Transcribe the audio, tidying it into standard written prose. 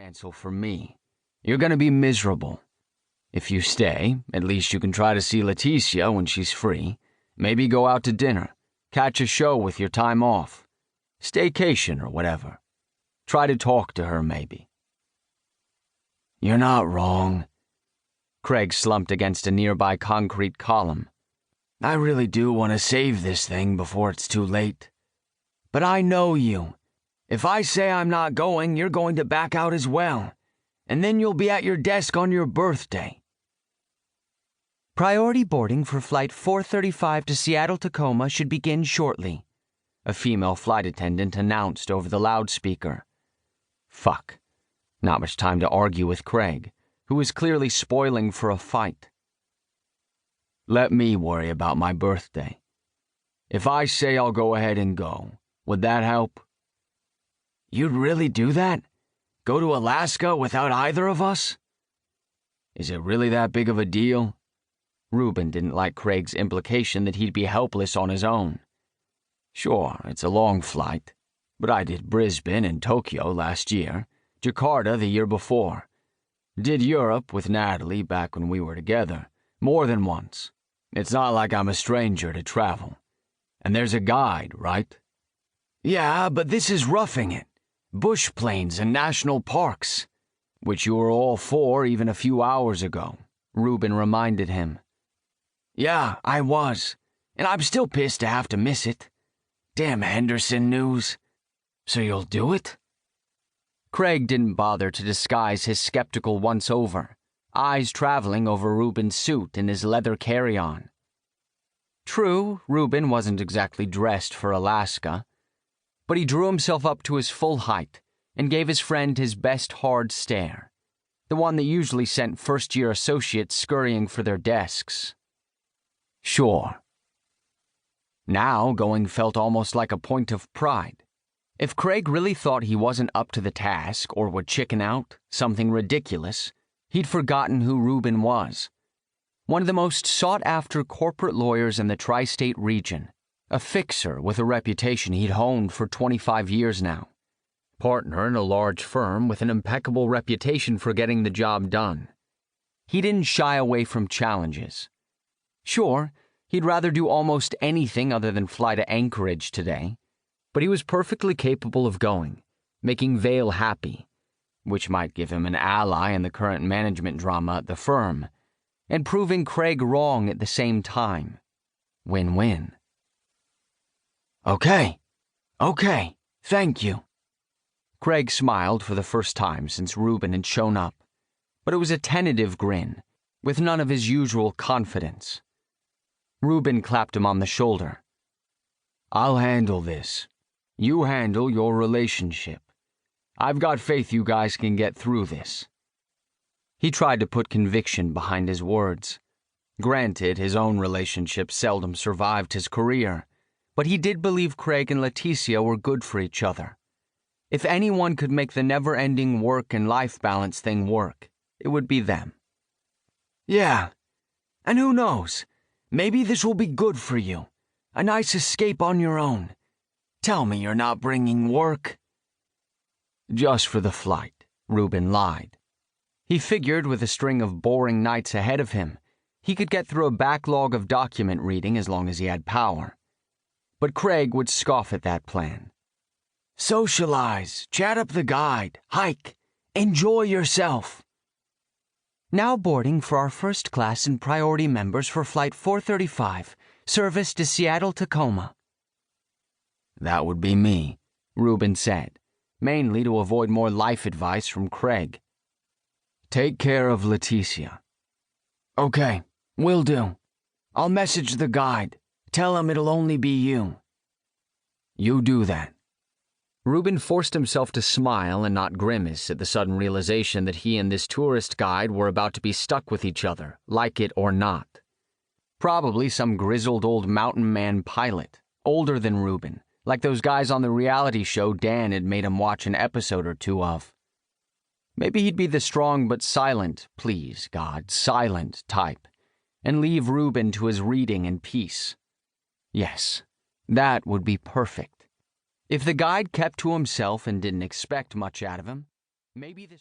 Cancel for me. You're gonna be miserable. If you stay, at least you can try to see Leticia when she's free. Maybe go out to dinner. Catch a show with your time off. Staycation or whatever. Try to talk to her, maybe. You're not wrong. Craig slumped against a nearby concrete column. I really do want to save this thing before it's too late. But I know you. If I say I'm not going, you're going to back out as well. And then you'll be at your desk on your birthday. Priority boarding for Flight 435 to Seattle-Tacoma should begin shortly, a female flight attendant announced over the loudspeaker. Fuck. Not much time to argue with Craig, who was clearly spoiling for a fight. Let me worry about my birthday. If I say I'll go ahead and go, would that help? You'd really do that? Go to Alaska without either of us? Is it really that big of a deal? Reuben didn't like Craig's implication that he'd be helpless on his own. Sure, it's a long flight, but I did Brisbane and Tokyo last year, Jakarta the year before. Did Europe with Natalie back when we were together, more than once. It's not like I'm a stranger to travel. And there's a guide, right? Yeah, but this is roughing it. Bush plains and national parks, which you were all for even a few hours ago, Reuben reminded him. Yeah, I was, and I'm still pissed to have to miss it. Damn Henderson news. So you'll do it? Craig didn't bother to disguise his skeptical once-over, eyes traveling over Reuben's suit and his leather carry-on. True, Reuben wasn't exactly dressed for Alaska, but he drew himself up to his full height and gave his friend his best hard stare, the one that usually sent first-year associates scurrying for their desks. Sure. Now going felt almost like a point of pride. If Craig really thought he wasn't up to the task or would chicken out, something ridiculous, he'd forgotten who Reuben was. One of the most sought-after corporate lawyers in the tri-state region, a fixer with a reputation he'd honed for 25 years now. Partner in a large firm with an impeccable reputation for getting the job done. He didn't shy away from challenges. Sure, he'd rather do almost anything other than fly to Anchorage today, but he was perfectly capable of going, making Vale happy, which might give him an ally in the current management drama at the firm, and proving Craig wrong at the same time. Win-win. Okay, thank you. Craig smiled for the first time since Reuben had shown up, but it was a tentative grin, with none of his usual confidence. Reuben clapped him on the shoulder. I'll handle this. You handle your relationship. I've got faith you guys can get through this. He tried to put conviction behind his words. Granted, his own relationship seldom survived his career, but he did believe Craig and Leticia were good for each other. If anyone could make the never-ending work and life balance thing work, it would be them. Yeah, and who knows? Maybe this will be good for you. A nice escape on your own. Tell me you're not bringing work. Just for the flight, Reuben lied. He figured with a string of boring nights ahead of him, he could get through a backlog of document reading as long as he had power. But Craig would scoff at that plan. Socialize, chat up the guide, hike, enjoy yourself. Now boarding for our first class and priority members for Flight 435, service to Seattle-Tacoma. That would be me, Reuben said, mainly to avoid more life advice from Craig. Take care of Leticia. Okay, will do. I'll message the guide. Tell him it'll only be you. You do that. Reuben forced himself to smile and not grimace at the sudden realization that he and this tourist guide were about to be stuck with each other, like it or not. Probably some grizzled old mountain man pilot, older than Reuben, like those guys on the reality show Dan had made him watch an episode or two of. Maybe he'd be the strong but silent, please, God, silent type, and leave Reuben to his reading in peace. Yes, that would be perfect. If the guide kept to himself and didn't expect much out of him, maybe this